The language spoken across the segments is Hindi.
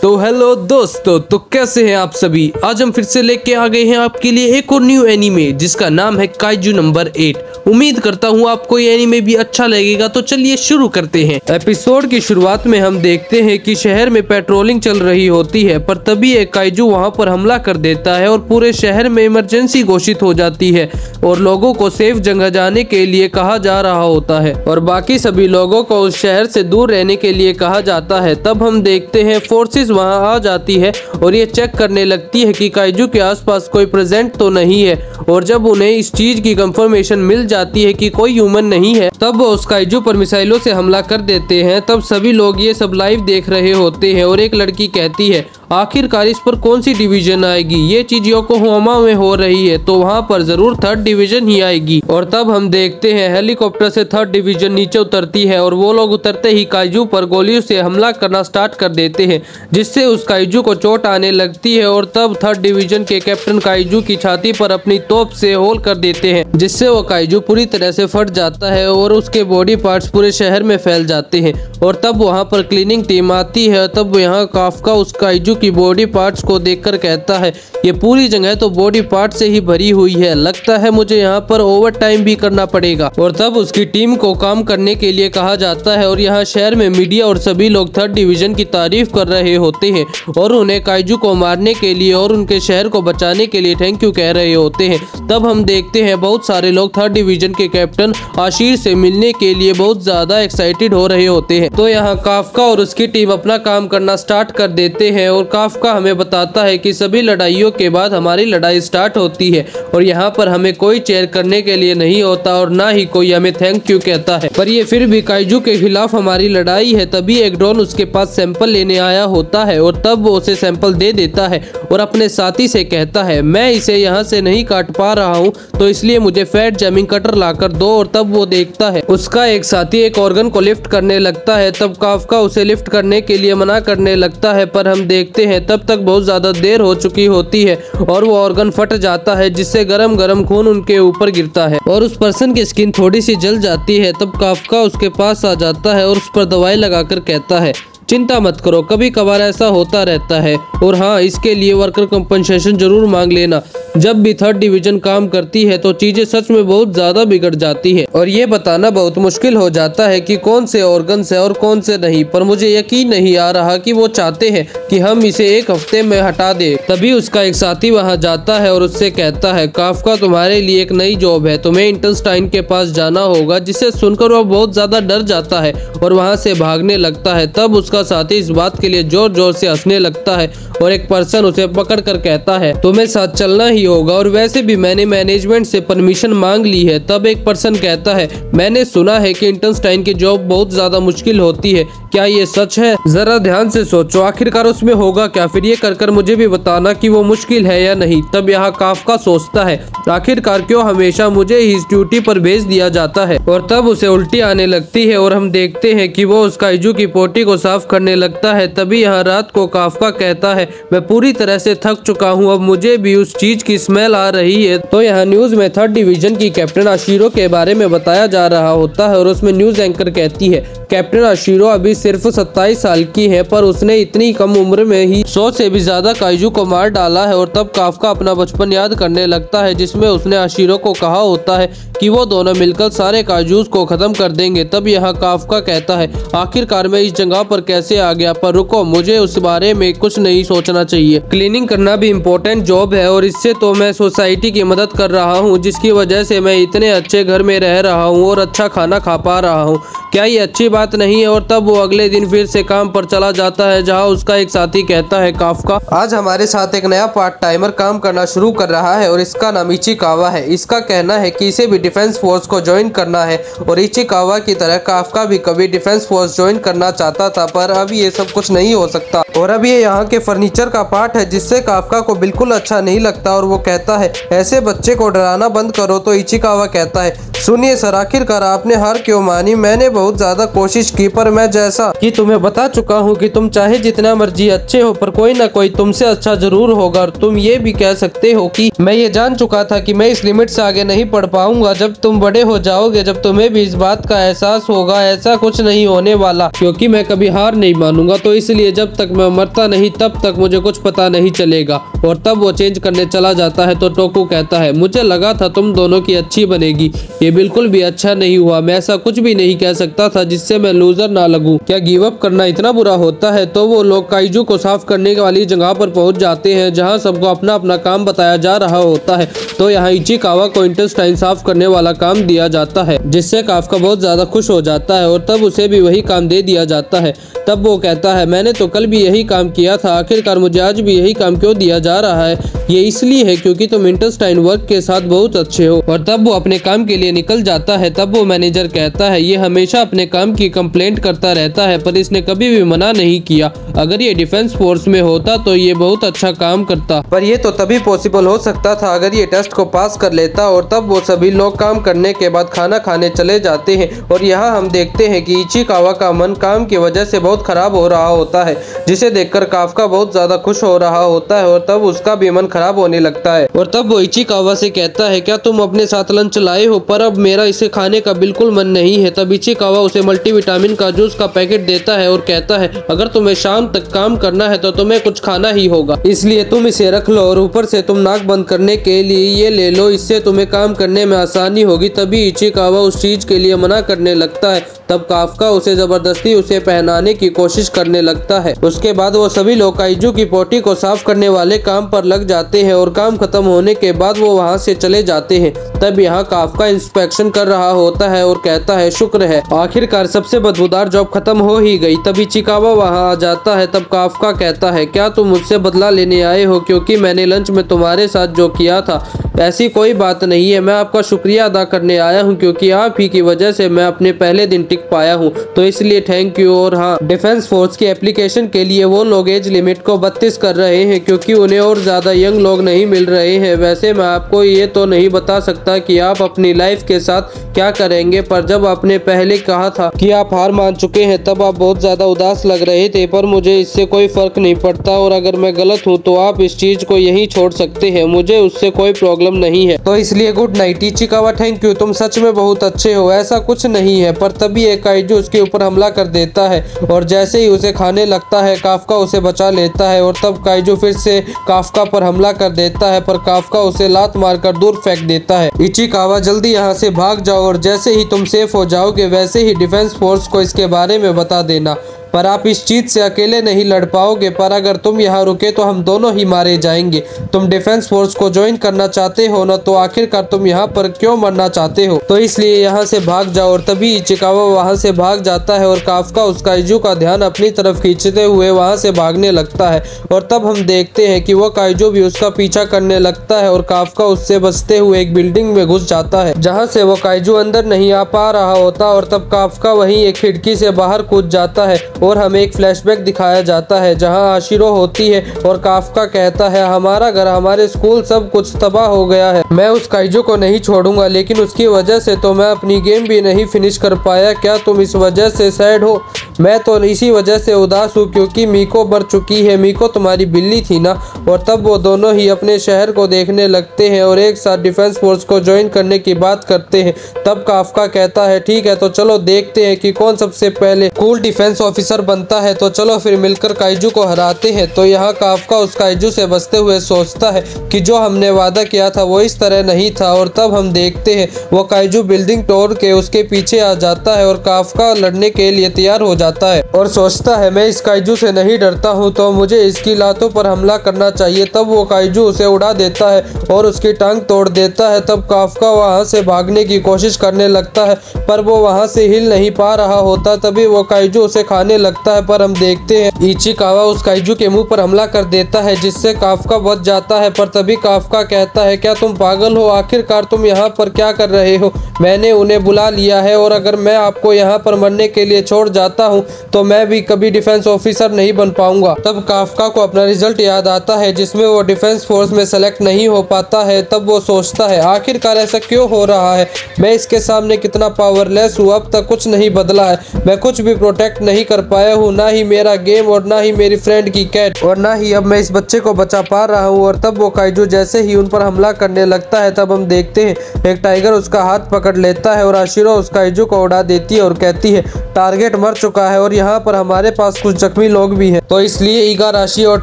तो हेलो दोस्तों, तो कैसे हैं आप सभी। आज हम फिर से लेके आ गए हैं आपके लिए एक और न्यू एनीमे जिसका नाम है काइजू नंबर 8। उम्मीद करता हूँ आपको ये एनीमे भी अच्छा लगेगा। तो चलिए शुरू करते हैं। एपिसोड की शुरुआत में हम देखते हैं कि शहर में पेट्रोलिंग चल रही होती है, पर तभी एक काइजू वहां पर हमला कर देता है और पूरे शहर में इमरजेंसी घोषित हो जाती है और लोगों को सेफ जगह जाने के लिए कहा जा रहा होता है और बाकी सभी लोगों को उस शहर से दूर रहने के लिए कहा जाता है। तब हम देखते हैं फोर्सेस वहां आ जाती है और ये चेक करने लगती है कि काइजू के आसपास कोई प्रेजेंट तो नहीं है। और जब उन्हें इस चीज की कंफर्मेशन मिल जाती है कि कोई ह्यूमन नहीं है, तब वो उस काइजू पर मिसाइलों से हमला कर देते हैं। तब सभी लोग ये सब लाइव देख रहे होते हैं और एक लड़की कहती है आखिरकार इस पर कौन सी डिवीजन आएगी। ये चीज योकोहामा में हो रही है तो वहाँ पर जरूर 3rd डिवीजन ही आएगी। और तब हम देखते हैं हेलीकॉप्टर से 3rd डिवीजन नीचे उतरती है और वो लोग उतरते ही काइजू पर गोलियों से हमला करना स्टार्ट कर देते हैं, जिससे उस काइजू को चोट आने लगती है। और तब 3rd डिवीजन के कैप्टन काइजू की छाती पर अपनी तोप से होल कर देते हैं, जिससे वो काइजू पूरी तरह से फट जाता है और उसके बॉडी पार्ट्स पूरे शहर में फैल जाते हैं। और तब वहाँ पर क्लीनिंग टीम आती है। तब यहाँ काफका उस काइजू की बॉडी पार्ट्स को देखकर कहता है ये पूरी जगह तो बॉडी पार्ट से ही भरी हुई है, लगता है मुझे यहाँ पर ओवर टाइम भी करना पड़ेगा। और तब उसकी टीम को काम करने के लिए कहा जाता है और यहाँ शहर में मीडिया और सभी लोग 3rd डिवीजन की तारीफ कर रहे होते हैं और उन्हें काइजू को मारने के लिए और उनके शहर को बचाने के लिए थैंक यू कह रहे होते हैं। तब हम देखते हैं बहुत सारे लोग 3rd डिवीजन के कैप्टन आशीर से मिलने के लिए बहुत ज्यादा एक्साइटेड हो रहे होते हैं। तो यहाँ काफका और उसकी टीम अपना काम करना स्टार्ट कर देते हैं और काफका हमें बताता है कि सभी लड़ाइयों के बाद हमारी लड़ाई स्टार्ट होती है और यहाँ पर हमें कोई चेयर करने के लिए नहीं होता और ना ही कोई हमें थैंक यू कहता है, पर ये फिर भी काइजू के खिलाफ हमारी लड़ाई है। तभी एक ड्रोन उसके पास सैंपल लेने आया होता है और तब वो उसे सैंपल दे देता है और अपने साथी से कहता है मैं इसे यहाँ से नहीं काट पा रहा हूँ तो इसलिए मुझे फैट जैमिंग कटर लाकर दो। और तब वो देखता है उसका एक साथी एक ऑर्गन को लिफ्ट करने लगता है। तब काफका उसे लिफ्ट करने के लिए मना करने लगता है, पर हम देखते हैं तब तक बहुत ज्यादा देर हो चुकी होती है और वो ऑर्गन फट जाता है, जिससे गरम गरम खून उनके ऊपर गिरता है और उस पर्सन की स्किन थोड़ी सी जल जाती है। तब काफका उसके पास आ जाता है और उस पर दवाई लगाकर कहता है चिंता मत करो, कभी कभार ऐसा होता रहता है और हाँ इसके लिए वर्कर कंपनसेशन जरूर मांग लेना। जब भी 3rd डिवीजन काम करती है तो चीजें सच में बहुत ज्यादा बिगड़ जाती है और ये बताना बहुत मुश्किल हो जाता है कि कौन से ऑर्गन्स है और कौन से नहीं, पर मुझे यकीन नहीं आ रहा कि वो चाहते हैं कि हम इसे 1 हफ्ते में हटा दे। तभी उसका एक साथी वहां जाता है और उससे कहता है काफका तुम्हारे लिए एक नई जॉब है, तुम्हें इंटरस्टाइन के पास जाना होगा। जिसे सुनकर वो बहुत ज्यादा डर जाता है और वहां से भागने लगता है। तब उसका साथी इस बात के लिए जोर जोर से हंसने लगता है और एक पर्सन उसे पकड़ कर कहता है तुम्हें साथ चलना ही होगा और वैसे भी मैंने मैनेजमेंट से परमिशन मांग ली है। तब एक पर्सन कहता है मैंने सुना है कि इंटरस्टाइन की जॉब बहुत ज्यादा मुश्किल होती है, क्या ये सच है? जरा ध्यान से सोचो, आखिरकार उसमें होगा क्या? फिर ये कर मुझे भी बताना कि वो मुश्किल है या नहीं। तब यहाँ काफका सोचता है आखिरकार क्यों हमेशा मुझे ही इस ड्यूटी पर भेज दिया जाता है और तब उसे उल्टी आने लगती है और हम देखते हैं कि वो उस काइजू की पोटी को साफ करने लगता है। तभी यहाँ रात को काफका कहता है मैं पूरी तरह से थक चुका हूँ, अब मुझे भी उस चीज की स्मेल आ रही है। तो यहाँ न्यूज में 3rd डिवीजन की कैप्टन आशीरो के बारे में बताया जा रहा होता है और उसमें न्यूज एंकर कहती है कैप्टन आशीरो अभी सिर्फ 27 साल की है, पर उसने इतनी कम उम्र में ही 100 से भी ज्यादा काइजू को मार डाला है। और तब काफका अपना बचपन याद करने लगता है जिसमें उसने आशीरो को कहा होता है कि वो दोनों मिलकर सारे काइजूस को खत्म कर देंगे। तब यहाँ काफका कहता है आखिरकार मैं इस जगह पर कैसे आ गया, पर रुको मुझे उस बारे में कुछ नहीं सोचना चाहिए। क्लीनिंग करना भी इम्पोर्टेंट जॉब है और इससे तो मैं सोसाइटी की मदद कर रहा हूँ, जिसकी वजह से मैं इतने अच्छे घर में रह रहा हूँ और अच्छा खाना खा पा रहा हूँ, क्या ये अच्छी बात नहीं है? और तब वो अगले दिन फिर से काम पर चला जाता है, जहाँ उसका एक साथी कहता है काफका आज हमारे साथ एक नया पार्ट टाइमर काम करना शुरू कर रहा है और इसका नाम इचिकावा है। इसका कहना है कि इसे भी डिफेंस फोर्स को ज्वाइन करना है और इचिकावा की तरह काफका भी कभी डिफेंस फोर्स ज्वाइन करना चाहता था, पर अब ये सब कुछ नहीं हो सकता। और अब ये यहाँ के फर्नीचर का पार्ट है, जिससे काफका को बिल्कुल अच्छा नहीं लगता और वो कहता है ऐसे बच्चे को डराना बंद करो। तो इचिकावा कहता है सुनिए सर, आखिरकार आपने हार क्यों मानी? मैंने बहुत ज्यादा कोशिश की, पर मैं जैसा कि तुम्हें बता चुका हूँ कि तुम चाहे जितना मर्जी अच्छे हो, पर कोई ना कोई तुमसे अच्छा जरूर होगा। और तुम ये भी कह सकते हो कि मैं ये जान चुका था कि मैं इस लिमिट से आगे नहीं पढ़ पाऊंगा। जब तुम बड़े हो जाओगे, जब तुम्हें भी इस बात का एहसास होगा, ऐसा कुछ नहीं होने वाला, क्योंकि मैं कभी हार नहीं मानूंगा। तो इसलिए जब तक मैं मरता नहीं तब तक मुझे कुछ पता नहीं चलेगा। और तब वो चेंज करने चला जाता है तो टोकू कहता है, मुझे लगा था तुम दोनों की अच्छी बनेगी। ये बिल्कुल भी अच्छा नहीं हुआ। मैं ऐसा कुछ भी नहीं कह सकता था जिससे मैं लूजर ना लगूं। क्या गिव अप करना इतना बुरा होता है? तो वो लोग काइजू को साफ करने वाली जगह पर पहुंच जाते हैं, जहां सबको अपना अपना काम बताया जा रहा होता है। तो यहाँ इचिकावा को इंटेस्टाइन साफ करने वाला काम दिया जाता है, जिससे काफका बहुत ज्यादा खुश हो जाता है और तब उसे भी वही काम दे दिया जाता है। तब वो कहता है, मैंने तो कल भी यही काम किया था, आखिरकार मुझे आज भी यही काम क्यों दिया जा रहा है? ये इसलिए है क्योंकि तुम इंटेस्टाइन वर्क के साथ बहुत अच्छे हो। और तब वो अपने काम के लिए निकल जाता है। तब वो मैनेजर कहता है, ये हमेशा अपने काम की कंप्लेंट करता रहता है, पर इसने कभी भी मना नहीं किया। अगर ये डिफेंस फोर्स में होता तो ये बहुत अच्छा काम करता, पर ये तो तभी पॉसिबल हो सकता था अगर ये टेस्ट को पास कर लेता। और तब वो सभी लोग काम करने के बाद खाना खाने चले जाते हैं। और यहाँ हम देखते हैं कि इचिकावा का मन काम की वजह से बहुत खराब हो रहा होता है, जिसे देखकर काफका बहुत ज्यादा खुश हो रहा होता है और तब उसका भी मन खराब होने लगता है। और तब वो इचिकावा से कहता है, क्या तुम अपने साथ लंच लाए हो? पर अब मेरा इसे खाने का बिल्कुल मन नहीं है। तब इचिकावा उसे मल्टीविटामिन का जूस का पैकेट देता है और कहता है, अगर तुम्हें शाम तक काम करना है तो तुम्हें कुछ खाना ही होगा, इसलिए तुम इसे रख लो। और ऊपर से तुम नाक बंद करने के लिए ये ले लो, इससे तुम्हें काम करने में आसानी होगी। तभी इचिकावा उस चीज के लिए मना करने लगता है। तब काफका उसे जबरदस्ती उसे पहनाने की कोशिश करने लगता है। उसके बाद वो सभी लोग काइजू की पोटी को साफ करने वाले काम पर लग जाते हैं और काम खत्म होने के बाद वो वहाँ से चले जाते हैं। तब यहाँ काफका इंस्पेक्शन कर रहा होता है और कहता है, शुक्र है आखिरकार सबसे बदबूदार जॉब खत्म हो ही गई। तब इचिकावा वहाँ आ जाता है। तब काफका कहता है, क्या तुम मुझसे बदला लेने आए हो क्योंकि मैंने लंच में तुम्हारे साथ जो किया था? ऐसी कोई बात नहीं है, मैं आपका शुक्रिया अदा करने आया हूँ क्योंकि आप ही की वजह से मैं अपने पहले दिन टिक पाया हूँ, तो इसलिए थैंक यू। और हाँ, डिफेंस फोर्स की एप्लीकेशन के लिए वो लोग एज लिमिट को 32 कर रहे हैं क्योंकि उन्हें और ज्यादा यंग लोग नहीं मिल रहे हैं। वैसे मैं आपको ये तो नहीं बता सकता कि आप अपनी लाइफ के साथ क्या करेंगे, पर जब आपने पहले कहा था कि आप हार मान चुके हैं तब आप बहुत ज्यादा उदास लग रहे थे, पर मुझे इससे कोई फर्क नहीं पड़ता। और अगर मैं गलत हूँ तो आप इस चीज को यहीं छोड़ सकते हैं, मुझे उससे कोई प्रॉब्लम नहीं है। तो इसलिए good night Ichikawa, thank you, तुम सच में बहुत अच्छे हो। ऐसा कुछ नहीं है। पर तभी एक काइजू उसके ऊपर हमला कर देता है और जैसे ही उसे खाने लगता है काफका उसे बचा लेता है। और तब काइजू फिर से काफका पर हमला कर देता है, पर काफका उसे लात मारकर दूर फेंक देता है। इचिकावा, जल्दी यहाँ से भाग जाओ और जैसे ही तुम सेफ हो जाओगे वैसे ही डिफेंस फोर्स को इसके बारे में बता देना। पर आप इस चीज से अकेले नहीं लड़ पाओगे, पर अगर तुम यहाँ रुके तो हम दोनों ही मारे जाएंगे। तुम डिफेंस फोर्स को ज्वाइन करना चाहते हो ना, तो आखिरकार तुम यहाँ पर क्यों मरना चाहते हो? तो इसलिए यहाँ से भाग जाओ। और तभी इचिकावा वहाँ से भाग जाता है और काफका उस काइजू का ध्यान अपनी तरफ खींचते हुए वहाँ से भागने लगता है। और तब हम देखते हैं कि वो काइजू भी उसका पीछा करने लगता है और काफका उससे बचते हुए एक बिल्डिंग में घुस जाता है, जहाँ से वो काइजू अंदर नहीं आ पा रहा होता। और तब काफका वहीं एक खिड़की से बाहर कूद जाता है और हमें एक फ्लैशबैक दिखाया जाता है जहां आशिरो होती है और काफका कहता है, हमारा घर, हमारे स्कूल, सब कुछ तबाह हो गया है। मैं उस काइजू को नहीं छोड़ूंगा, लेकिन उसकी वजह से तो मैं अपनी गेम भी नहीं फिनिश कर पाया। क्या तुम इस वजह से सैड हो? मैं तो इसी वजह से उदास हूँ क्योंकि मीको मर चुकी है। मीको तुम्हारी बिल्ली थी ना। और तब वो दोनों ही अपने शहर को देखने लगते हैं और एक साथ डिफेंस फोर्स को ज्वाइन करने की बात करते हैं। तब काफका कहता है, ठीक है तो चलो देखते हैं कि कौन सबसे पहले कूल डिफेंस ऑफिसर बनता है, तो चलो फिर मिलकर काइजू को हराते हैं। तो यहाँ काफका उस काइजू से बचते हुए सोचता है कि जो हमने वादा किया था वो इस तरह नहीं था। और तब हम देखते हैं वो काइजू बिल्डिंग तोड़ के उसके पीछे आ जाता है और काफका लड़ने के लिए तैयार हो जाता है और सोचता है, मैं इस काइजू से नहीं डरता हूँ तो मुझे इसकी लातों पर हमला करना चाहिए। तब वो काइजू उसे उड़ा देता है और उसकी टांग तोड़ देता है। तब काफका वहाँ से भागने की कोशिश करने लगता है पर वो वहाँ से हिल नहीं पा रहा होता। तभी वो काइजू उसे खाने लगता है, पर हम देखते हैं इचिकावा उस काइजू के मुंह पर हमला कर देता है जिससे काफका बच जाता है। पर तभी काफका कहता है, क्या तुम पागल हो? आखिरकार तुम यहाँ पर क्या कर रहे हो? मैंने उन्हें बुला लिया है और अगर मैं आपको यहाँ पर मरने के लिए छोड़ जाता हूँ तो मैं भी कभी डिफेंस ऑफिसर नहीं बन पाऊंगा। तब काफका को अपना रिजल्ट याद आता है जिसमें वो डिफेंस फोर्स में सेलेक्ट नहीं हो पाता है। तब वो सोचता है, आखिरकार ऐसा क्यों हो रहा है? मैं इसके सामने कितना पावरलेस हूँ, अब तक कुछ नहीं बदला है। मैं कुछ भी प्रोटेक्ट नहीं कर पाया हूँ, ना ही मेरा गेम और ना ही मेरी फ्रेंड की कैट, और ना ही अब मैं इस बच्चे को बचा पा रहा हूँ। और तब वो काइजू जैसे ही उन पर हमला करने लगता है तब हम देखते हैं एक टाइगर उसका हाथ पकड़ लेता है और आशिरो उस काइजू को उड़ा देती है और कहती है, टारगेट मर चुका है और यहाँ पर हमारे पास कुछ जख्मी लोग भी हैं, तो इसलिए इगाराशी और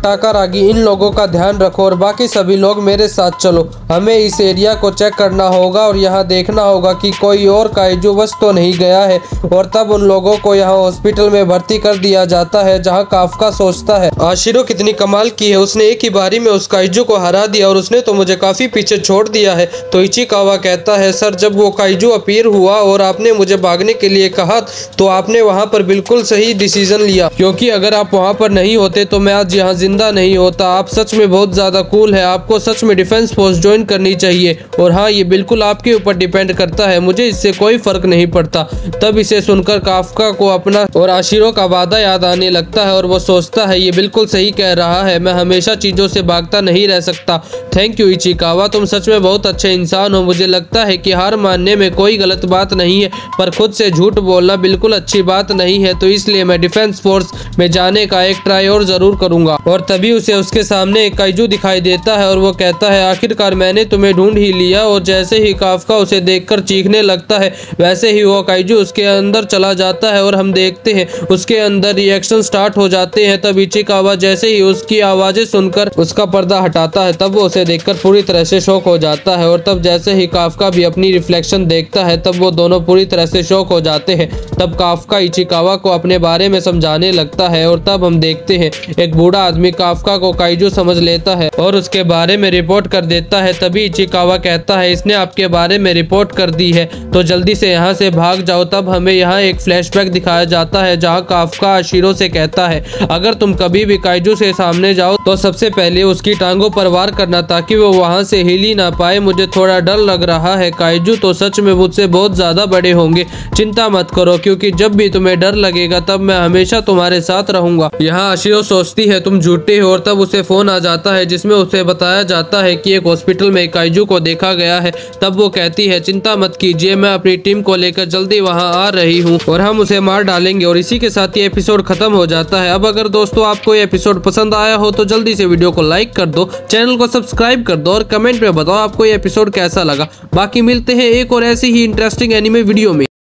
टाकारागी इन लोगों का ध्यान रखो और बाकी सभी लोग मेरे साथ चलो। हमें इस एरिया को चेक करना होगा और यहाँ देखना होगा कि कोई और काइजू बच तो नहीं गया है। और तब उन लोगों को यहाँ हॉस्पिटल में भर्ती कर दिया जाता है जहाँ काफका सोचता है, आशिरो कितनी कमाल की है, उसने एक ही बारी में उस काइजू को हरा दिया और उसने तो मुझे काफी पीछे छोड़ दिया है। तो इचिकावा कहता है, सर जब वो काइजू अपीयर हुआ और आपने मुझे भागने के लिए कहा तो आपने वहाँ पर बिल्कुल सही डिसीजन लिया, क्योंकि अगर आप वहाँ पर नहीं होते तो मैं आज यहाँ जिंदा नहीं होता। आप सच में बहुत ज्यादा कूल है, आपको सच में डिफेंस फोर्स ज्वाइन करनी चाहिए। और हाँ, ये बिल्कुल आपके ऊपर डिपेंड करता है, मुझे इससे कोई फर्क नहीं पड़ता। तब इसे सुनकर काफका को अपना और आशिरो का वादा याद आने लगता है और वो सोचता है, ये बिल्कुल सही कह रहा है, मैं हमेशा चीजों से भागता नहीं रह सकता। थैंक यू इचिकावा, तुम सच में बहुत अच्छे इंसान हो। मुझे लगता है कि हार मानने में कोई गलत बात नहीं है, पर खुद से झूठ बोलना बिल्कुल अच्छी बात नहीं है, तो इसलिए मैं डिफेंस फोर्स में जाने का एक ट्राई और जरूर करूंगा। और तभी उसे उसके सामने एक काइजू दिखाई देता है और वो कहता है, आखिरकार मैंने तुम्हें ढूंढ ही लिया। और जैसे ही काफका उसे देखकर चीखने लगता है वैसे ही वो काइजू उसके अंदर चला जाता है और हम देखते हैं उसके अंदर रिएक्शन स्टार्ट हो जाते हैं। तब इचिकावा जैसे ही उसकी आवाजें सुनकर उसका पर्दा हटाता है तब वो उसे देखकर पूरी तरह से शॉक हो जाता है। और तब जैसे ही काफका भी अपनी रिफ्लेक्शन देखता है तब वो दोनों पूरी तरह से शॉक हो जाते हैं। तब काफका इचिकावा को अपने बारे में समझाने लगता है और तब हम देखते हैं एक बूढ़ा आदमी काफका को काइजू समझ लेता है और उसके बारे में रिपोर्ट कर देता है। तभी इचिकावा कहता है, इसने आपके बारे में रिपोर्ट कर दी है तो जल्दी से यहाँ से भाग जाओ। तब हमें यहाँ एक फ्लैशबैक दिखाया जाता है जहाँ काफका आशिरो से कहता है, अगर तुम कभी भी काइजू से सामने जाओ तो सबसे पहले उसकी टांगों पर वार करना ताकि वो वहाँ से हिल ही ना पाए। मुझे थोड़ा डर लग रहा है, काइजू तो सच में मुझसे बहुत ज्यादा बड़े होंगे। चिंता मत करो, क्योंकि जब भी तुम्हें डर लगेगा तब मैं हमेशा तुम्हारे साथ रहूंगा। यहाँ आशिरो सोचती है तुम झूठे हो और तब उसे फोन आ जाता है जिसमें उसे बताया जाता है कि एक हॉस्पिटल में काइजू को देखा गया है। तब वो कहती है, चिंता मत कीजिए, मैं अपनी टीम को लेकर जल्दी वहाँ आ रही हूँ और हम उसे मार डालेंगे। और इसी के साथ ये एपिसोड खत्म हो जाता है। अब अगर दोस्तों आपको ये एपिसोड पसंद आया हो तो जल्दी से वीडियो को लाइक कर दो, चैनल को सब्सक्राइब कर दो और कमेंट में बताओ आपको ये एपिसोड कैसा लगा। बाकी मिलते हैं एक और ऐसी ही इंटरेस्टिंग एनीमे वीडियो में।